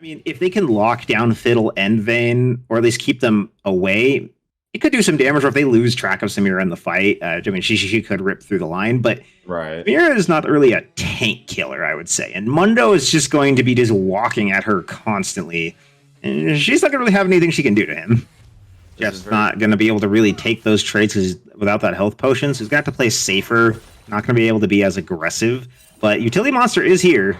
I mean, if they can lock down Fiddle and Vayne, or at least keep them away, it could do some damage. Or if they lose track of Samira in the fight, I mean, she could rip through the line, but Right. Samira is not really a tank killer, I would say. And Mundo is just going to be just walking at her constantly. And she's not going to really have anything she can do to him. Jeff's not going to be able to really take those trades without that health potion. So he's going to have to play safer. Not going to be able to be as aggressive. But Utility Monster is here.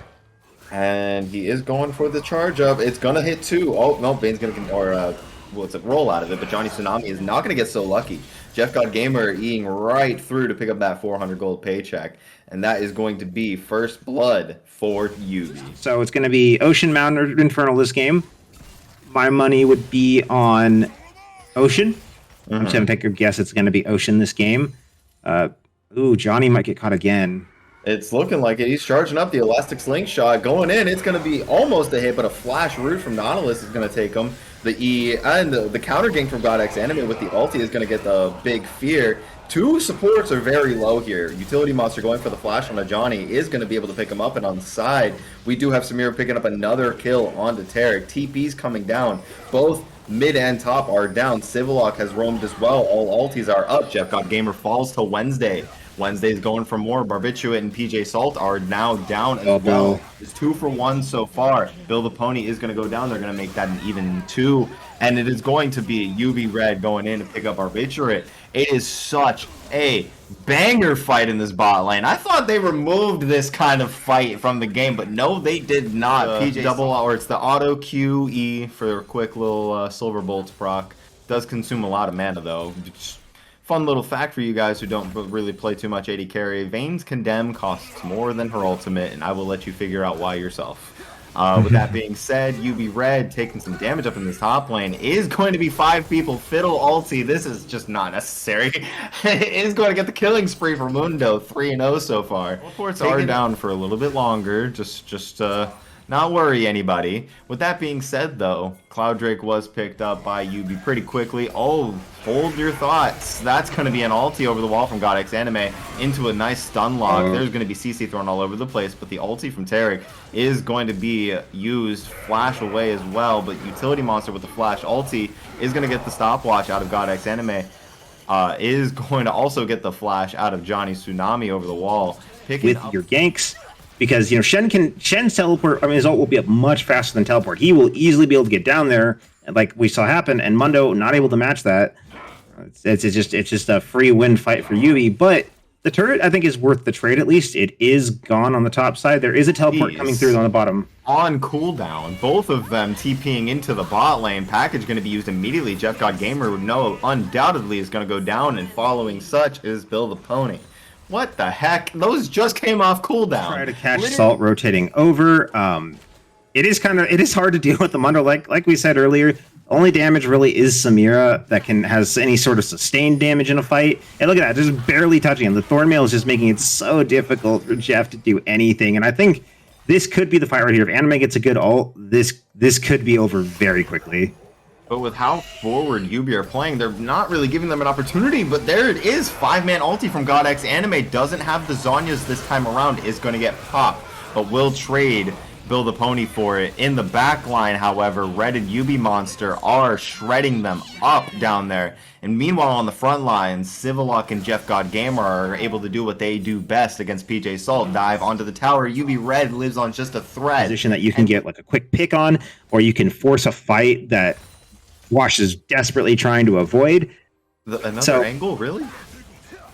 And he is going for the charge up. It's going to hit 2. Oh, no, Bane's going to, well, it's a roll out of it, but Johnny Tsunami is not going to get so lucky. Jeff God Gamer eating right through to pick up that 400 gold paycheck. And that is going to be first blood for YUBI. So it's going to be Ocean, Mountain, or Infernal this game. My money would be on Ocean. I'm just going to take a guess it's going to be Ocean this game. Ooh, Johnny might get caught again. It's looking like it. He's charging up the Elastic Slingshot. Going in. It's going to be almost a hit, but a flash root from Nautilus is going to take him. The E and the counter gank from GodX Anime with the ulti is going to get the big fear. 2 supports are very low here. Utility Monster going for the flash on a Johnny is going to be able to pick him up, and on the side, we do have Samira picking up another kill onto Tarek. TP's coming down. Both mid and top are down. Civillock has roamed as well. All ultis are up. Jeff God Gamer falls to Wednesday. Wednesday's going for more. Barbitulate and PJ Salt are now down as well. It's 2 for 1 so far. Bill the Pony is going to go down. They're going to make that an even 2. And it is going to be YUBI Red going in to pick up Barbitulate. It is such a banger fight in this bot lane. I thought they removed this kind of fight from the game, but no, they did not. PJ double, or it's the auto QE for a quick little Silver Bolts proc. Does consume a lot of mana though. Just fun little fact for you guys who don't really play too much AD carry. Vayne's Condemn costs more than her ultimate, and I will let you figure out why yourself. With that being said, YUBI Red taking some damage up in this top lane is going to be 5 people. Fiddle ulti, this is just not necessary. It is going to get the killing spree for Mundo, 3-0 so far. Reports are down for a little bit longer, just not worry anybody. With that being said though, Cloud Drake was picked up by YUBI pretty quickly. Oh, hold your thoughts. That's going to be an ulti over the wall from GodX Anime into a nice stun lock. There's going to be CC thrown all over the place, but the ulti from Tarek is going to be used, flash away as well, but Utility Monster with the flash ulti is going to get the stopwatch out of GodX Anime. Is going to also get the flash out of Johnny Tsunami over the wall. Picking with your ganks. Because, you know, Shen's teleport, I mean, his ult will be up much faster than teleport. He will easily be able to get down there, like we saw happen, and Mundo not able to match that. It's just a free win fight for YUBI, but the turret, I think, is worth the trade at least. It is gone on the top side. There is a teleport coming through on the bottom. On cooldown, both of them TPing into the bot lane. Package going to be used immediately. Jeff God Gamer would know undoubtedly is going to go down, and following such is Bill the Pony. What the heck? Those just came off cooldown. Try to catch Salt rotating over. It is hard to deal with the Mundo. Like we said earlier, only damage really is Samira that has any sort of sustained damage in a fight. And look at that, just barely touching him. The Thornmail is just making it so difficult for Jeff to do anything. And I think this could be the fight right here. If Anime gets a good ult, this could be over very quickly. But with how forward YUBI are playing, they're not really giving them an opportunity. But there it is. 5-man ulti from GodX Anime. Doesn't have the Zhonya's this time around. Is going to get popped. But will trade Bill the Pony for it. In the back line, however, Red and YUBI Monster are shredding them up down there. And meanwhile, on the front lines, Civillock and Jeff God Gamer are able to do what they do best against PJ Salt. Dive onto the tower. YUBI Red lives on just a thread. Position that you can get like a quick pick on, or you can force a fight that Wash is desperately trying to avoid. Another angle, really?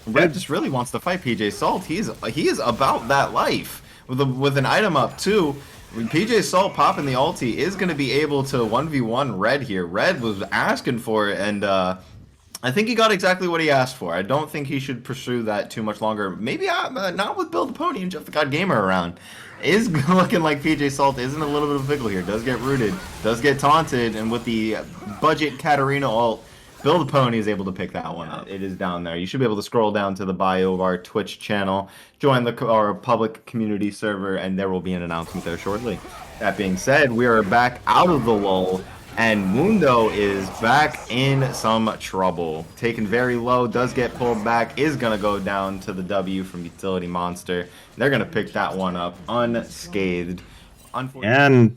Red just really wants to fight PJ Salt. He is about that life. With an item up too. PJ Salt popping the ulti is going to be able to 1v1 Red here. Red was asking for it, and I think he got exactly what he asked for. I don't think he should pursue that too much longer. Maybe not with Bill the Pony and Jeff the God Gamer around. Is looking like PJ Salt is in a little bit of a pickle here. Does get rooted, does get taunted, and with the budget Katarina ult, Bill the Pony is able to pick that one up. It is down there. You should be able to scroll down to the bio of our Twitch channel, join our public community server, and there will be an announcement there shortly. That being said, we are back out of the lull, and Mundo is back in some trouble. Taken very low, does get pulled back, is going to go down to the W from Utility Monster. They're going to pick that one up unscathed. And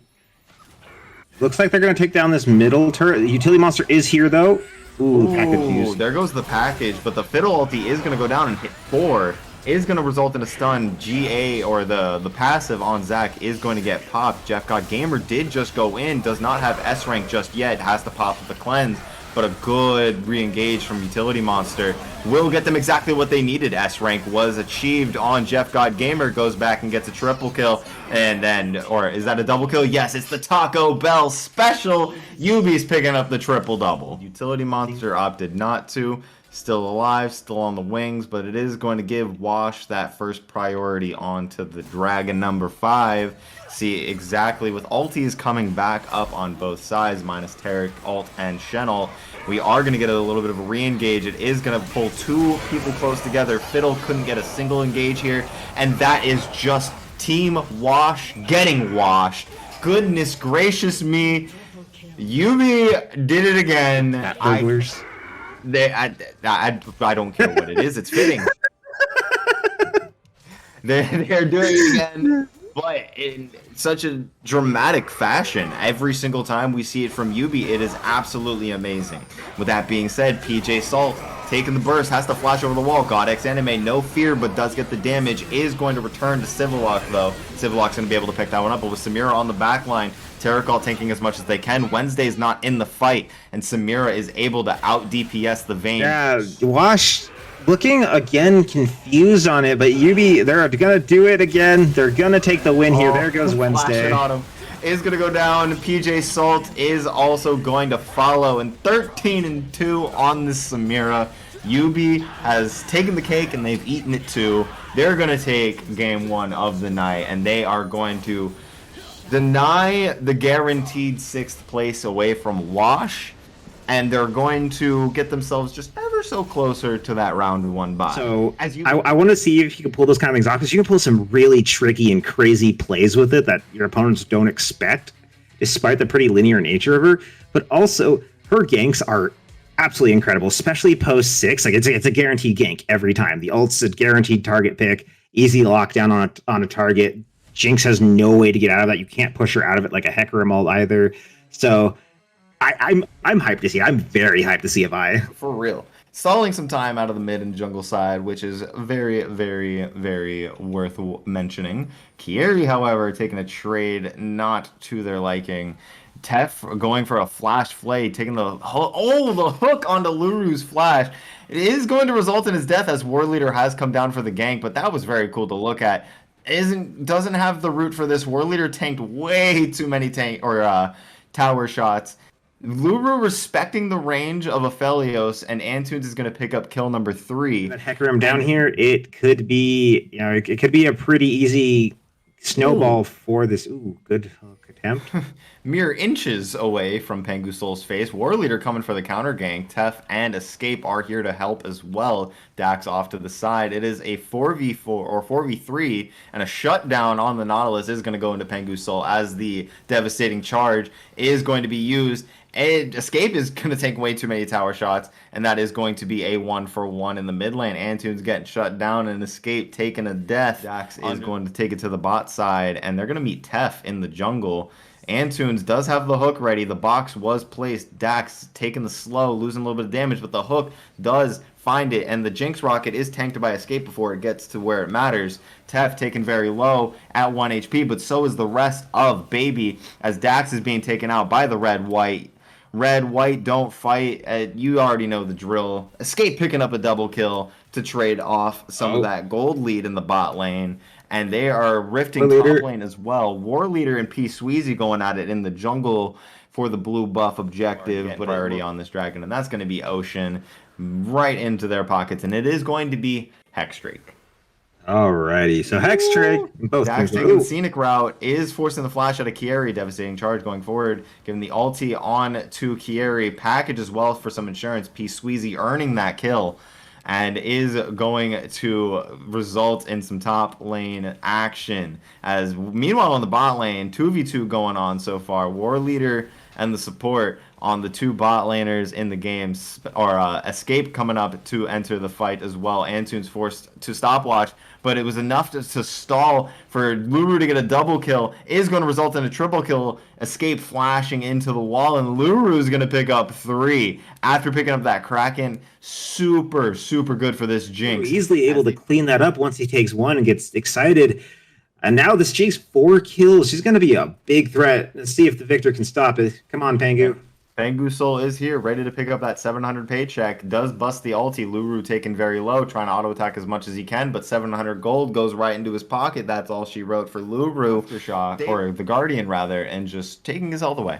Looks like they're going to take down this middle turret. The utility monster is here, though. Ooh, package Ooh, used. there goes the package, but the Fiddle ulti is going to go down and hit 4. Is going to result in a stun. GA, or the passive on Zac, is going to get popped. Jeff God Gamer did just go in, does not have S rank just yet, has to pop with the cleanse, but a good re-engage from Utility Monster will get them exactly what they needed. S rank was achieved on Jeff God Gamer, goes back and gets a triple kill, and then, or is that a double kill? Yes, it's the Taco Bell special. Yubi's picking up the triple double. Utility Monster opted not to. Still alive, still on the wings, but it is going to give Wash that first priority onto the Dragon number 5. See exactly with ultis coming back up on both sides, minus Tarek, Alt, and Shenel. We are going to get a little bit of a re-engage. It is going to pull 2 people close together. Fiddle couldn't get a single engage here, and that is just Team Wash getting washed. Goodness gracious me. Yubi did it again. I don't care what it is. It's fitting. They're doing it again, but in such a dramatic fashion. Every single time we see it from Yubi, it is absolutely amazing. With that being said, PJ Salt taking the burst, has to flash over the wall. GodX Anime, no fear, but does get the damage. Is going to return to Civillock, though. Civillock's going to be able to pick that one up, but with Samira on the back line, Terracall tanking as much as they can. Wednesday's not in the fight, and Samira is able to out DPS the Vayne. Yeah, Wash looking again confused on it, but Yubi, they're gonna do it again. They're gonna take the win here. There goes Wednesday. On him. Is gonna go down. PJ Salt is also going to follow, and 13-2 on this Samira. Yubi has taken the cake and they've eaten it too. They're gonna take game 1 of the night, and they are going to deny the guaranteed 6th place away from Wash, and they're going to get themselves just ever so closer to that round 1 bye. So I want to see if you can pull those kind of things off, because you can pull some really tricky and crazy plays with it that your opponents don't expect, despite the pretty linear nature of her. But also, her ganks are absolutely incredible, especially post 6. Like it's a guaranteed gank every time. The ult's a guaranteed target pick, easy lockdown on a target. Jinx has no way to get out of that. You can't push her out of it like a Hecarim ult either. So I'm hyped to see it. I'm very hyped to see a Vi. For real. Stalling some time out of the mid and jungle side, which is very, very, very worth mentioning. Kieri, however, taking a trade not to their liking. Tef going for a flash flay, taking the hook onto Luru's flash. It is going to result in his death, as War Leader has come down for the gank, but that was very cool to look at. Doesn't have the root for this. War Leader tanked way too many tower shots. Luru respecting the range of Aphelios, and Antunes is going to pick up kill number 3. That Hecarim down here, it could be, it could be a pretty easy snowball for this. Ooh, good hook attempt. Mere inches away from Pengu Soul's face. War Leader coming for the counter gank. Tef and Escape are here to help as well. Dax off to the side. It is a 4v4 or 4v3, and a shutdown on the Nautilus is going to go into Pengu Soul as the devastating charge is going to be used. And Escape is going to take way too many tower shots, and that is going to be a 1-for-1 in the mid lane. Antunes getting shut down, and Escape taking a death. Dax is going to take it to the bot side, and they're going to meet Tef in the jungle. Antunes does have the hook ready. The box was placed. Dax taking the slow, losing a little bit of damage, but the hook does find it, and the Jinx Rocket is tanked by Escape before it gets to where it matters. Tef taken very low at 1 HP, but so is the rest of Baby, as Dax is being taken out by the red-white. Red, white, don't fight. You already know the drill. Escape picking up a double kill to trade off some of that gold lead in the bot lane. And they are rifting top lane as well. War Leader and P. Sweezy going at it in the jungle for the blue buff objective. But already on this dragon. And that's going to be Ocean right into their pockets. And it is going to be Hexdrake. Alrighty, so Hexdrake, both Dax taking the scenic route, is forcing the flash out of Kieri. Devastating charge going forward, giving the ulti on to Kieri. Package as well for some insurance. P. Sweezy earning that kill, and is going to result in some top lane action. As meanwhile on the bot lane, 2v2 going on so far. War Leader and the support on the 2 bot laners in the game, or Escape coming up to enter the fight as well. Antunes forced to stopwatch, but it was enough to stall for Luru to get a double kill. Is going to result in a triple kill. Escape flashing into the wall, and Luru is going to pick up 3 after picking up that Kraken. Super, super good for this Jinx. Easily able to clean that up once he takes 1 and gets excited. And now this Jinx 4 kills. She's going to be a big threat. Let's see if the Victor can stop it. Come on, Pangu. Pangu Soul is here, ready to pick up that 700 paycheck. Does bust the ulti. Luru taken very low, trying to auto attack as much as he can, but 700 gold goes right into his pocket. That's all she wrote for Luru, or the Guardian rather, and just taking his health away.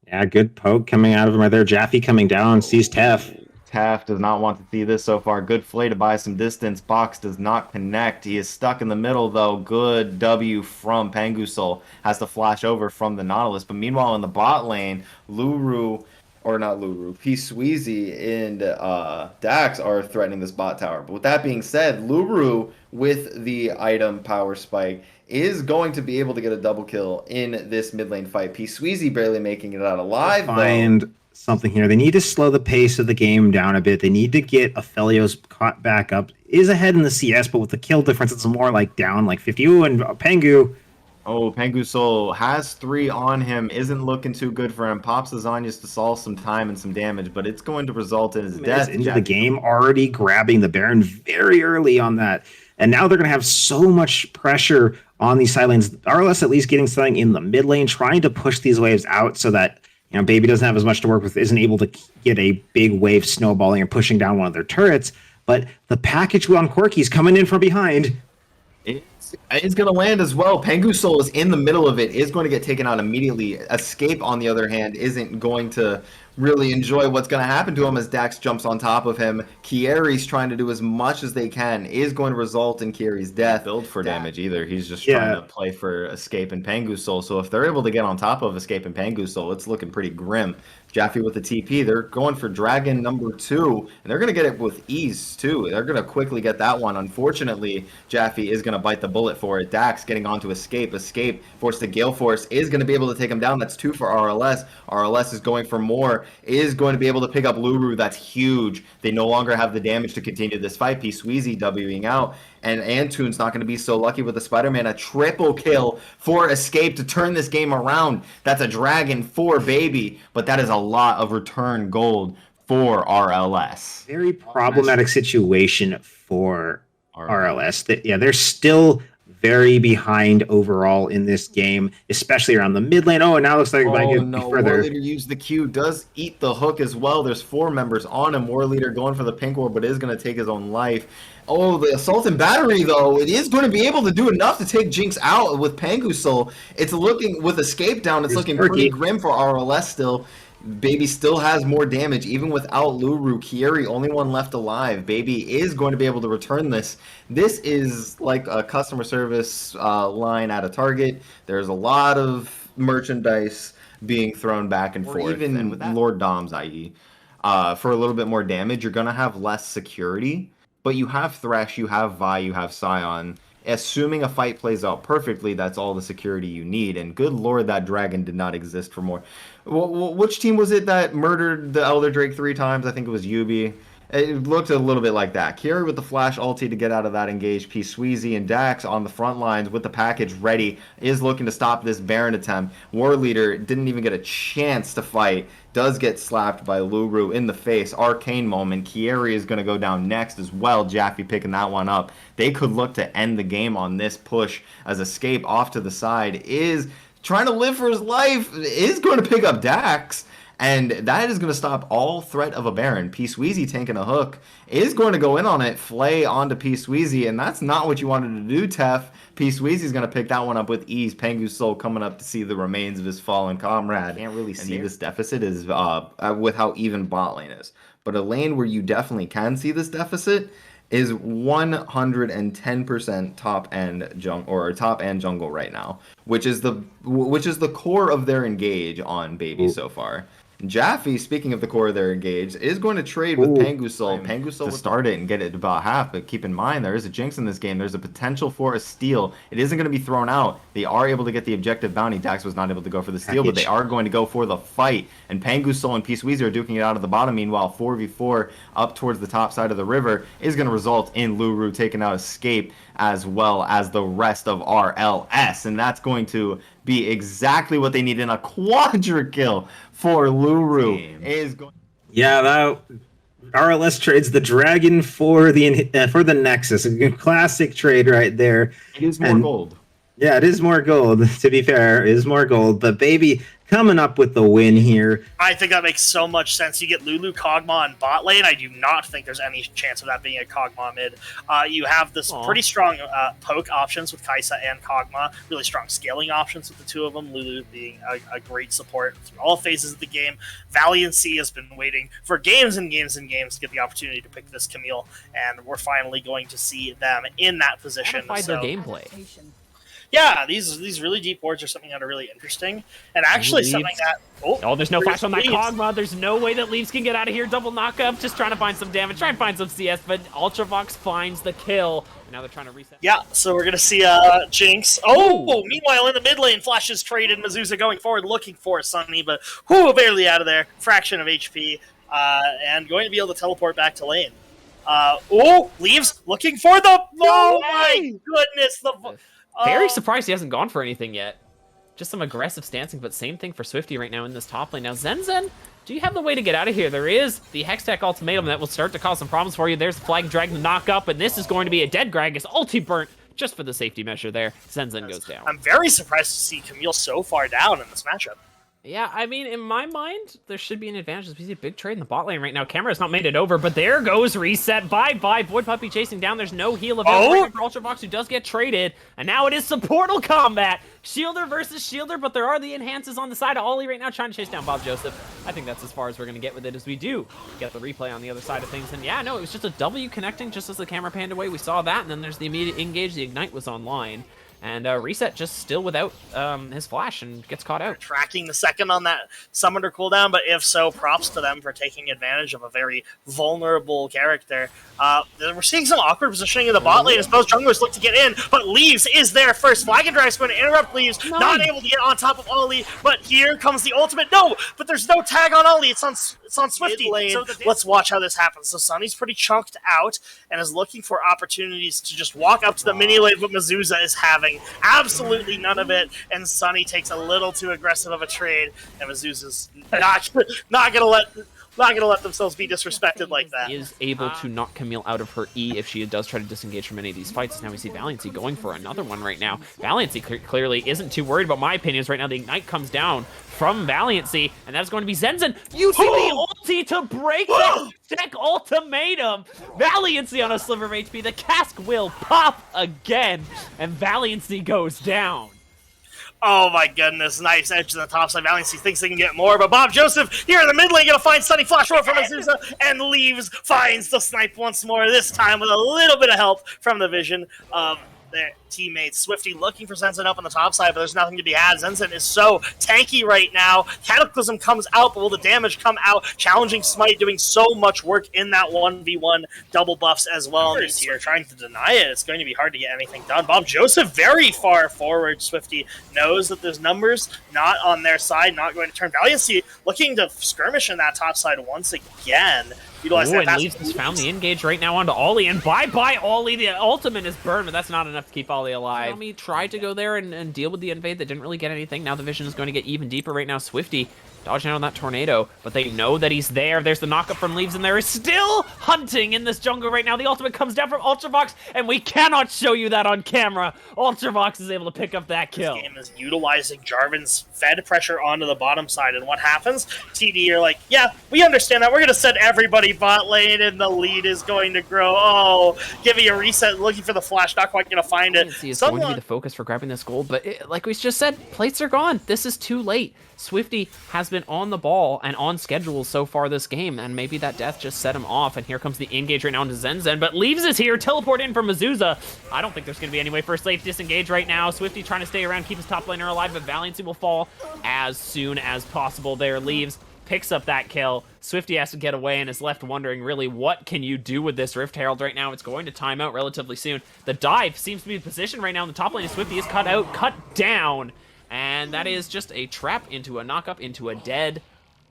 Yeah, good poke coming out of him right there. Jaffe coming down, sees Tef. Tef does not want to see this so far. Good play to buy some distance. Box does not connect. He is stuck in the middle, though. Good W from Pangusol. Has to flash over from the Nautilus. But meanwhile, in the bot lane, Luru, or not Luru, P-Sweezy and Dax are threatening this bot tower. But with that being said, Luru, with the item power spike, is going to be able to get a double kill in this mid lane fight. P-Sweezy barely making it out alive, though. Something here. They need to slow the pace of the game down a bit. They need to get Aphelios caught back up. Is ahead in the CS, but with the kill difference, it's more like down like 50. Ooh, and Pangu. Oh, Pangu Soul has 3 on him. Isn't looking too good for him. Pops lasagnas to solve some time and some damage, but it's going to result in his death. Into the game, already grabbing the Baron very early on that. And now they're going to have so much pressure on these side lanes. RLS at least getting something in the mid lane, trying to push these waves out so that Baby doesn't have as much to work with, isn't able to get a big wave snowballing or pushing down one of their turrets. But the package on Corky's coming in from behind. It's going to land as well. Pangu Soul is in the middle of it, is going to get taken out immediately. Escape, on the other hand, isn't going to really enjoy what's going to happen to him as Dax jumps on top of him. Kieri's trying to do as much as they can, is going to result in Kieri's death. Build for damage either. He's just trying to play for Escape and Pangu Soul. So if they're able to get on top of Escape and Pangu Soul, it's looking pretty grim. Jaffe with the TP, they're going for Dragon number 2, and they're going to get it with ease, too. They're going to quickly get that one. Unfortunately, Jaffe is going to bite the bullet for it. Dax getting onto Escape. Escape, forced to Gale Force, is going to be able to take him down. That's 2 for RLS. RLS is going for more, is going to be able to pick up Luru. That's huge. They no longer have the damage to continue this fight. P-Sweezy Wing out. And Antunes not going to be so lucky with the Spider-Man. A triple kill for Escape to turn this game around. That's a Dragon for Baby, but that is a lot of return gold for RLS. Very problematic situation for RLS. They're still very behind overall in this game, especially around the mid lane. Oh, and now it looks like further. War Leader used the Q, does eat the hook as well. There's 4 members on him. War Leader going for the pink orb, but is going to take his own life. Oh, the Assault and Battery, though, it is going to be able to do enough to take Jinx out with Pangu Soul. It's looking, with Escape down, it's looking pretty grim for RLS still. Baby still has more damage, even without Luru. Kieri, only one left alive. Baby is going to be able to return this. This is like a customer service line at a Target. There's a lot of merchandise being thrown back and forth. Even Lord Doms, i.e. For a little bit more damage, you're going to have less security. But you have Thresh, you have Vi, you have Scion. Assuming a fight plays out perfectly, that's all the security you need. And good lord, that dragon did not exist for more. Which team was it that murdered the Elder Drake 3 times? I think it was YUBI. It looked a little bit like that. Kieri with the flash ulti to get out of that engage. P-Sweezy and Dax on the front lines with the package ready, is looking to stop this Baron attempt. War Leader didn't even get a chance to fight. Does get slapped by Luru in the face. Arcane moment. Kieri is going to go down next as well. Jaffe picking that one up. They could look to end the game on this push as Escape off to the side is trying to live for his life. Is going to pick up Dax. And that is going to stop all threat of a Baron. P-Sweezy tanking a hook is going to go in on it, flay onto P-Sweezy, and that's not what you wanted to do, Tef. P-Sweezy is going to pick that one up with ease. Pangu's Soul coming up to see the remains of his fallen comrade. Can't really see this deficit is with how even bot lane is. But a lane where you definitely can see this deficit is 110% top end jungle right now, which is the core of their engage on Baby so far. Jaffe, speaking of the core they're engaged, is going to trade with Pangusol. fine. Pangusol to start it and get it about half, but keep in mind there is a jinx in this game. There's a potential for a steal. It isn't going to be thrown out. They are able to get the objective bounty. Dax was not able to go for the steal, but they are going to go for the fight. And Pangusol and Peace Weezy are duking it out of the bottom. Meanwhile, 4v4 up towards the top side of the river is going to result in Luru taking out Escape as well as the rest of RLS. And that's going to be exactly what they need in a quadra kill for Luru. Is going. Yeah, that RLS trades the dragon for the Nexus. A classic trade right there. It is more gold. Yeah, it is more gold. To be fair, it is more gold. But baby, coming up with the win here. I think that makes so much sense. You get Lulu, Kog'Maw, and bot lane. I do not think there's any chance of that being a Kog'Maw mid. You have this pretty strong poke options with Kai'Sa and Kog'Maw. Really strong scaling options with the two of them. Lulu being a great support through all phases of the game. Valiancy has been waiting for games and games and games to get the opportunity to pick this Camille, and we're finally going to see them in that position. Their gameplay. Yeah, these really deep wards are something that are really interesting, and actually something that... Oh, there's no flash on that Kog'Maw. There's no way that Leaves can get out of here. Double knockup, just trying to find some damage, trying to find some CS, but Ultravox finds the kill. And now they're trying to reset. Yeah, so we're going to see Jinx. Oh, meanwhile, in the mid lane, Flash is traded. Mizusa going forward, looking for Sunny, but barely out of there. Fraction of HP, and going to be able to teleport back to lane. Leaves, looking for the... Oh my goodness, Very surprised he hasn't gone for anything yet. Just some aggressive stancing, but same thing for Swifty right now in this top lane. Now, Zen, do you have the way to get out of here? There is the Hextech ultimatum that will start to cause some problems for you. There's the Flag Dragon to knock up, and this is going to be a dead Gragas ulti burnt just for the safety measure there. Zen goes down. I'm very surprised to see Camille so far down in this matchup. Yeah, I mean, in my mind, there should be an advantage. We see a big trade in the bot lane right now. Camera's not made it over, but there goes Reset. Bye-bye. Void Puppy chasing down. There's no heal available for Ultravox, who does get traded. And now it is supportal combat. Shielder versus Shielder, but there are the enhances on the side of Ollie right now trying to chase down Bob Joseph. I think that's as far as we're going to get with it as we do get the replay on the other side of things. And yeah, no, it was just a W connecting just as the camera panned away. We saw that, and then there's the immediate engage. The Ignite was online. And Reset just still without his flash and gets caught out. Tracking the second on that summoner cooldown, but if so, props to them for taking advantage of a very vulnerable character. We're seeing some awkward positioning in the bot lane as both junglers look to get in, but Leaves is there first. Flag and Drag's going to interrupt Leaves, not able to get on top of Ollie, but here comes the ultimate. No, but there's no tag on Ollie. It's on Swifty. So let's watch how this happens. So Sunny's pretty chunked out and is looking for opportunities to just walk up to the mini lane, but Mizusa is having absolutely none of it, and Sunny takes a little too aggressive of a trade, and Mizusa's not gonna let themselves be disrespected like that. Is able to knock Camille out of her E if she does try to disengage from any of these fights. Now we see Valiancy going for another one right now. Valiancy clearly isn't too worried about my opinions right now. The Ignite comes down from Valiancy, and that's going to be Zen using the ulti to break the deck ultimatum. Valiancy on a sliver of HP. The cask will pop again, and Valiancy goes down. Oh my goodness, nice edge to the top side. Valiancy thinks they can get more, but Bob Joseph here in the mid lane gonna find Sunny flash roll from Mizusa, and Leaves finds the snipe once more, this time with a little bit of help from the vision of their teammates. Swifty looking for Zenzen up on the top side, but there's nothing to be had. Zenzen is so tanky right now. Cataclysm comes out, but will the damage come out? Challenging Smite doing so much work in that 1v1 double buffs as well. And here trying to deny it. It's going to be hard to get anything done. Bob Joseph very far forward. Swifty knows that there's numbers not on their side, not going to turn. Valiancy looking to skirmish in that top side once again. Utilize that. And Leaves has found the engage right now onto Ollie, and bye-bye Ollie. The ultimate is burned, but that's not enough to keep Ollie alive. Xiaomi tried to go there and deal with the invade that didn't really get anything. Now the vision is going to get even deeper right now. Swifty dodging out on that tornado, but they know that he's there. There's the knockup from Leaves, and there is still hunting in this jungle right now. The ultimate comes down from Ultravox, and we cannot show you that on camera. Ultravox is able to pick up that kill. This game is utilizing Jarvan's fed pressure onto the bottom side, and what happens? TD are like, yeah, we understand that. We're going to send everybody bot lane, and the lead is going to grow. Oh, giving a reset, looking for the flash, not quite going to find it. It's going to be the focus for grabbing this gold, but like we just said, plates are gone. This is too late. Swifty has been on the ball and on schedule so far this game, and maybe that death just set him off, and here comes the engage right now into Zen, but Leaves is here, teleport in from Mizusa. I don't think there's going to be any way for a safe disengage right now. Swifty trying to stay around, keep his top laner alive, but Valiancy will fall as soon as possible there. Leaves picks up that kill. Swifty has to get away and is left wondering, really, what can you do with this Rift Herald right now? It's going to time out relatively soon. The dive seems to be positioned right now in the top lane, and Swifty is cut down. And that is just a trap into a knock-up into a dead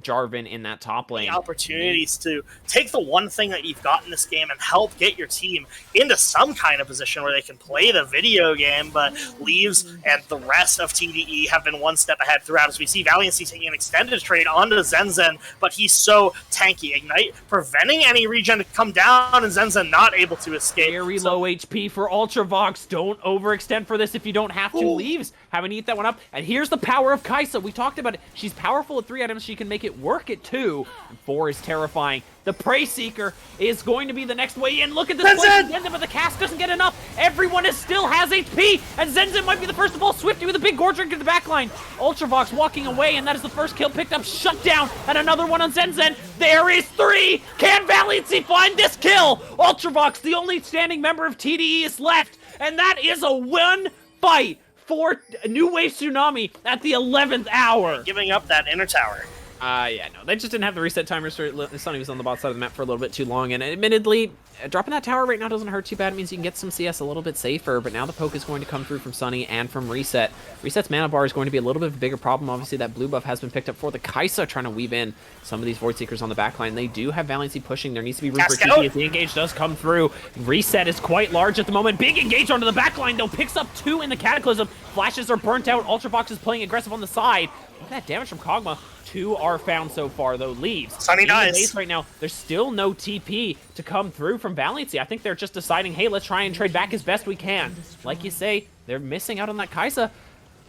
Jarvan in that top lane. Opportunities to take the one thing that you've got in this game and help get your team into some kind of position where they can play the video game, but Leaves and the rest of TDE have been one step ahead throughout, as we see Valiancy taking an extended trade onto Zenzen, but he's so tanky. Ignite preventing any regen to come down, and Zenzen not able to escape. Very low HP for Ultravox. Don't overextend for this if you don't have to. Leaves having to eat that one up. And here's the power of Kai'Sa. We talked about it. She's powerful at 3 items. She can make it work at 2. And 4 is terrifying. The Prey Seeker is going to be the next way in. Look at this play from Zenzen, but the cast doesn't get enough. Everyone still has HP, and Zenzen might be the first of all. Swifty with a big gore drink to the backline. Ultravox walking away, and that is the first kill picked up. Shut down, and another one on Zenzen. There is 3. Can Valiancy find this kill? Ultravox, the only standing member of TDE, is left, and that is a 1 fight for New Wave Tsunami at the 11th hour. Giving up that inner tower. Yeah, no, they just didn't have the reset timers for Sunny was on the bot side of the map for a little bit too long, and admittedly, dropping that tower right now doesn't hurt too bad. It means you can get some CS a little bit safer, but now the poke is going to come through from Sunny and from Reset. Reset's mana bar is going to be a little bit of a bigger problem. Obviously, that blue buff has been picked up for the Kai'Sa, trying to weave in some of these Void Seekers on the backline. They do have Valiancy pushing. There needs to be room for TP as the engage does come through. Reset is quite large at the moment. Big engage onto the backline, though. Picks up 2 in the Cataclysm. Flashes are burnt out. Ultravox is playing aggressive on the side. Look at that damage from Kog'Maw. 2 are found so far, though. Leaves. Sunny dies. Base right now, there's still no TP to come through from Valiancy. I think they're just deciding, hey, let's try and trade back as best we can. Like you say, they're missing out on that Kai'Sa.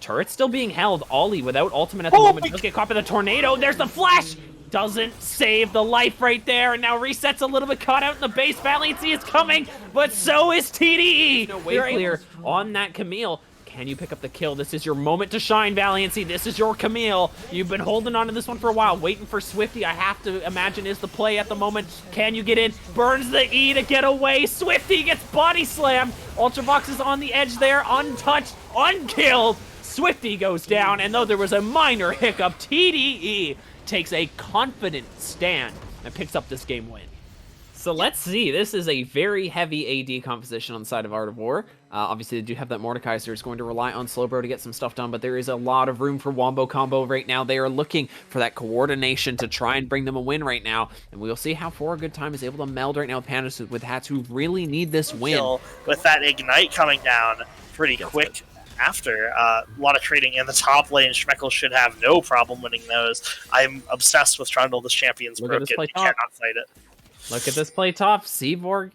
Turret's still being held. Ollie without ultimate at the moment. Does get caught by the tornado. There's the flash. Doesn't save the life right there. And now Reset's a little bit caught out in the base. Valiancy is coming, but so is TDE. No way clear on that Camille. Can you pick up the kill? This is your moment to shine, Valiancy. This is your Camille. You've been holding on to this one for a while, waiting for Swifty, I have to imagine, is the play at the moment. Can you get in? Burns the E to get away. Swifty gets body slammed. Ultravox is on the edge there, untouched, unkilled. Swifty goes down, and though there was a minor hiccup, TDE takes a confident stand and picks up this game win. So let's see. This is a very heavy AD composition on the side of Art of War. Obviously, they do have that Mordecai, so it's going to rely on Slowbro to get some stuff done, but there is a lot of room for Wombo Combo right now. They are looking for that coordination to try and bring them a win right now, and we'll see how For a Good Time is able to meld right now with Pandas with Hats, who really need this win. With that Ignite coming down pretty quick. After a lot of trading in the top lane, Schmeckel should have no problem winning those. I'm obsessed with Trundle. This champion's broken. You cannot fight it. Look at this play top. Seaborg,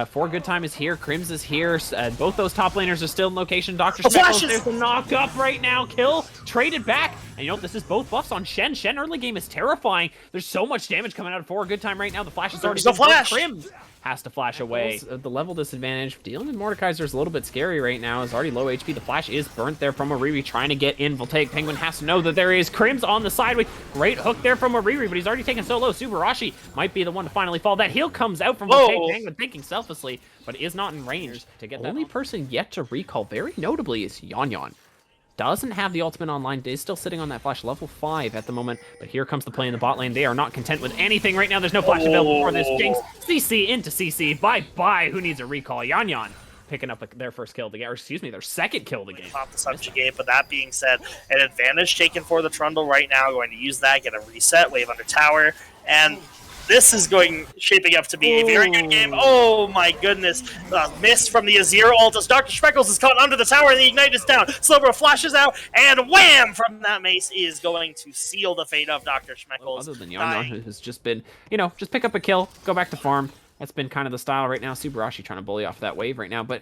For Good Time is here. Crims is here. Both those top laners are still in location. Dr. Schmeckel, there's a knock up right now. Kill, traded back. And you know what? This is both buffs on Shen. Shen early game is terrifying. There's so much damage coming out of For a Good Time right now. The flash is already Crims has to flash away. The level disadvantage. Dealing with Mordekaiser is a little bit scary right now. It's already low HP. The flash is burnt there from Ariri trying to get in. Voltaic Penguin has to know that there is Crims on the sideway. Great hook there from Ariri, but he's already taken so low. Subarashi might be the one to finally fall. That heal comes out from Voltaic Penguin, thinking selflessly, but is not in range to get that. The only person yet to recall, very notably, is Yon. Doesn't have the ultimate online, is still sitting on that flash, level 5 at the moment, but here comes the play in the bot lane. They are not content with anything right now. There's no flash available for this. Jinx, CC into CC, bye-bye. Who needs a recall? Yon picking up their first kill of the game, or excuse me, their second kill of the game. Pop the subjugate, but that being said, an advantage taken for the Trundle right now, going to use that, get a reset, wave under tower, and this is shaping up to be a very good game. Oh my goodness. Miss from the Azir ult as Dr. Speckles is caught under the tower and the Ignite is down. Slowbro flashes out and wham from that mace is going to seal the fate of Dr. Speckles. Other than Yon, who has just been, just pick up a kill, go back to farm. That's been kind of the style right now. Subarashi trying to bully off that wave right now, but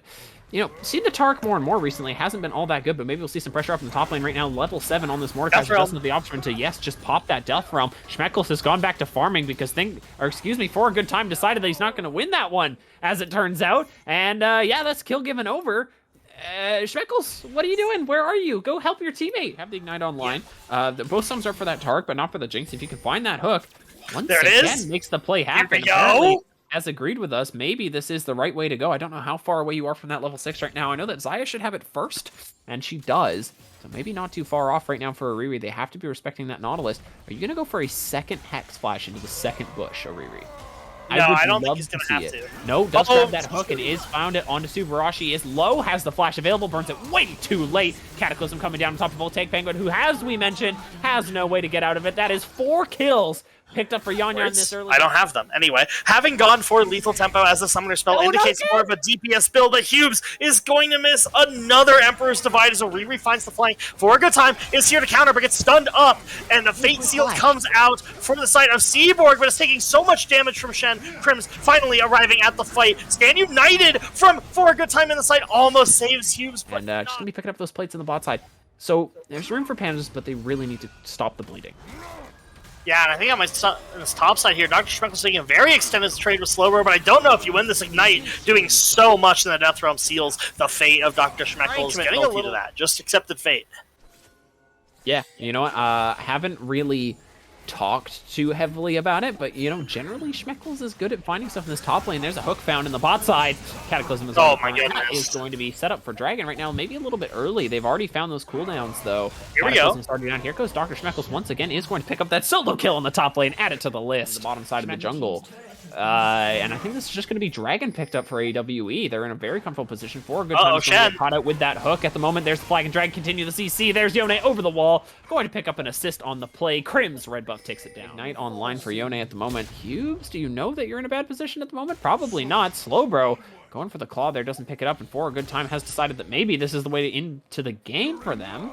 seeing the Tark more and more recently hasn't been all that good, but maybe we'll see some pressure up in the top lane right now. Level 7 on this Mordecai doesn't have the option to, just pop that Death Realm. Schmeckles has gone back to farming because For a Good Time decided that he's not going to win that one, as it turns out. And that's kill given over. Schmeckles, what are you doing? Where are you? Go help your teammate. Have the Ignite online. Both sums are for that Tark, but not for the Jinx. If you can find that hook, once there it again, is. makes the play happen. Here we go. has agreed with us. Maybe this is the right way to go. I don't know how far away you are from that level 6 right now. I know that Xayah should have it first, and she does. So maybe not too far off right now for Oriri. They have to be respecting that Nautilus. Are you going to go for a second Hex Flash into the second bush, Oriri? No, I don't think he's going to have to. No, does grab that hook and is found it onto Subarashi. Is low, has the flash available, burns it way too late. Cataclysm coming down on top of Voltaic Penguin, who, as we mentioned, has no way to get out of it. That is 4 kills picked up for Yan Yan this early. I don't have them. Anyway, having gone for Lethal Tempo as the summoner spell indicates more of a DPS build, but Hubes is going to miss another Emperor's Divide as Oriri finds the flank for a good time, is here to counter, but gets stunned up, and the Fate Seal comes out from the side of Seaborg, but is taking so much damage from Shen. Crims finally arriving at the fight. Stand United from For a Good Time in the side almost saves Hubes, but and just going to be picking up those plates in the bot side. So there's room for pandas, but they really need to stop the bleeding. Yeah, and I think on this top side here, Dr. Schmeckel's taking a very extended trade with Slowbro, but I don't know if you win this Ignite, doing so much in the Death Realm seals the fate of Dr. Schmeckel's. Getting a little to that, just accepted fate. Yeah, you know what? Haven't really talked too heavily about it, but you know, generally Schmeckles is good at finding stuff in this top lane. There's a hook found in the bot side. Cataclysm is is going to be set up for Dragon right now, maybe a little bit early. They've already found those cooldowns though. Here we go. Starting down. Here goes Dr. Schmeckles once again, is going to pick up that solo kill on the top lane, add it to the list. The bottom side of the jungle. And I think this is just going to be Dragon picked up for AWE. They're in a very comfortable position for a good time. Shen caught out with that hook at the moment. There's the flag and drag. Continue the CC. There's Yone over the wall. Going to pick up an assist on the play. Crims red buff takes it down. Ignite online for Yone at the moment. Hubes, do you know that you're in a bad position at the moment? Probably not. Slowbro going for the claw there, doesn't pick it up, and For a Good Time has decided that maybe this is the way into the game for them.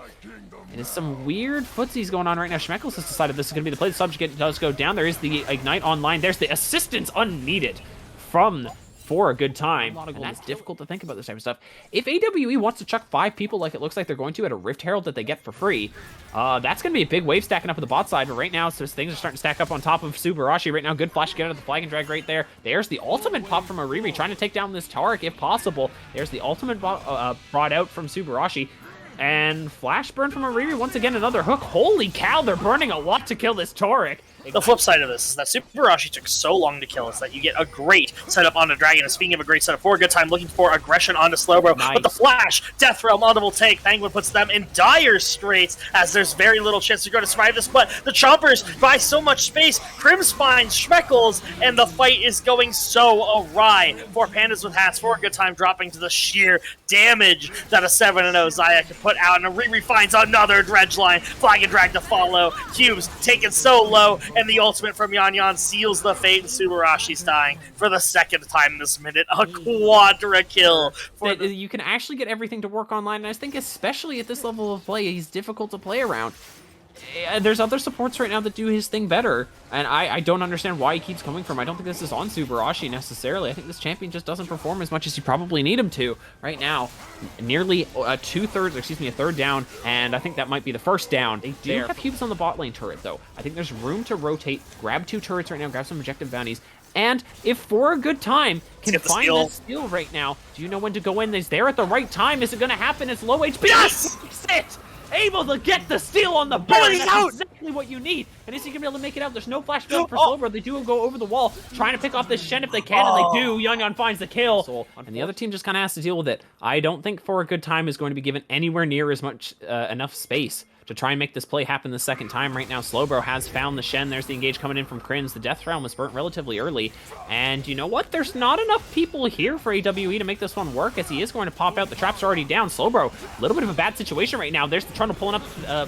It is some weird footsies going on right now. Schmeckles has decided this is going to be the play. The subject does go down. There is the Ignite online. There's the assistance unneeded from For a Good Time. And that's difficult to think about this type of stuff. If AWE wants to chuck 5 people like it looks like they're going to at a Rift Herald that they get for free, that's going to be a big wave stacking up on the bot side. But right now, so things are starting to stack up on top of Subarashi right now. Good flash to get out of the flag and drag right there. There's the ultimate pop from Oriri, trying to take down this Taric if possible. There's the ultimate brought out from Subarashi. And flash burn from Oriri, once again, another hook. Holy cow, they're burning a lot to kill this Taric. The flip side of this is that Subarashi took so long to kill us that you get a great setup onto Dragon. And speaking of a great setup, For a Good Time looking for aggression onto Slowbro. Nice. But the flash, Death Realm, audible take, Penguin puts them in dire straits as there's very little chance to go to survive this. But the Chompers buy so much space. Crims finds Schmeckles, and the fight is going so awry. 4 pandas with hats, For a Good Time dropping to the sheer damage that a 7-0 Xayah can put out. And Oriri finds another dredge line, flag and drag to follow. Cubes taken so low. And the ultimate from Yan Yan seals the fate, and Subarashi's dying for the second time this minute. A quadra kill. You can actually get everything to work online, and I think especially at this level of play, he's difficult to play around. There's other supports right now that do his thing better, and I don't understand why he keeps coming from. I don't think this is on Subarashi necessarily. I think this champion just doesn't perform as much as you probably need him to right now. Nearly a third down, and I think that might be the first down. They do have Hubes on the bot lane turret, though. I think there's room to rotate, grab 2 turrets right now, grab some objective bounties, and if For a Good Time can find that steal right now, do you know when to go in? Is there at the right time? Is it going to happen? It's low HP. Yes! Sit! Able to get the steal on the board. That's exactly what you need. And is he going to be able to make it out? There's no flash build for Slowbro. They do go over the wall, trying to pick off this Shen if they can, and they do. Yan Yan finds the kill. And the other team just kind of has to deal with it. I don't think For a Good Time is going to be given anywhere near as much enough space to try and make this play happen the second time. Right now, Slowbro has found the Shen. There's the engage coming in from Crims. The Death Realm was burnt relatively early. And you know what? There's not enough people here for AWE to make this one work, as he is going to pop out. The trap's already down. Slowbro, a little bit of a bad situation right now. There's the Trundle pulling up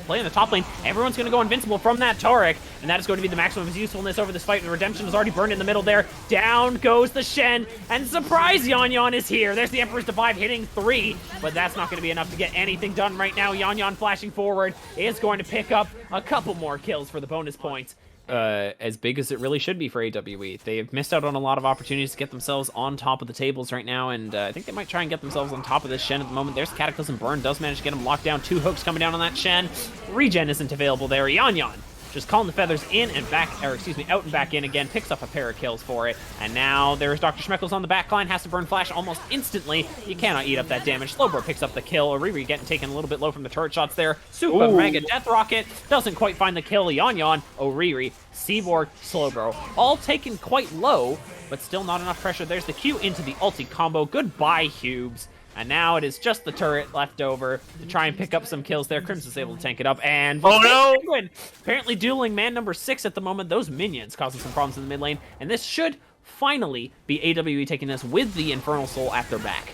play in the top lane. Everyone's going to go invincible from that Taric, and that is going to be the maximum of his usefulness over this fight. And Redemption is already burned in the middle there. Down goes the Shen, and surprise, Yan Yan is here. There's the Emperor's Divide hitting 3, but that's not going to be enough to get anything done right now. Yan Yan flashing forward is going to pick up a couple more kills for the bonus points. As big as it really should be for AWE. They have missed out on a lot of opportunities to get themselves on top of the tables right now, and I think they might try and get themselves on top of this Shen at the moment. There's Cataclysm Burn, does manage to get him locked down. 2 hooks coming down on that Shen. Regen isn't available there. Yan Yan just calling the feathers in and back, or excuse me, out and back in again, picks up a pair of kills for it. And now there's Dr. Schmeckles on the back line, has to burn flash almost instantly. You cannot eat up that damage. Slowbro picks up the kill. Oriri getting taken a little bit low from the turret shots there. Super Mega Death Rocket doesn't quite find the kill. Yan Yan, Oriri, Seaborg, Slowbro, all taken quite low. but still not enough pressure. There's the Q into the ulti combo. Goodbye, Hubes. And now it is just the turret left over to try and pick up some kills there. Crimson's able to tank it up, and Oh, no! Penguin apparently dueling man number 6 at the moment. Those minions causing some problems in the mid lane, and this should finally be AWE taking this with the Infernal Soul at their back.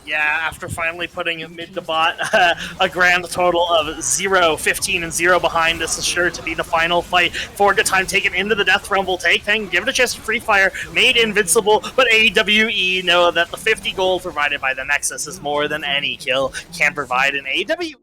Yeah, after finally putting mid to bot, a grand total of 0, 15, and 0 behind, this is sure to be the final fight for Good Time taken into the Death Realm. Will take Peng, give it a chance to free fire, made invincible, but AWE know that the 50 gold provided by the Nexus is more than any kill can provide, and AWE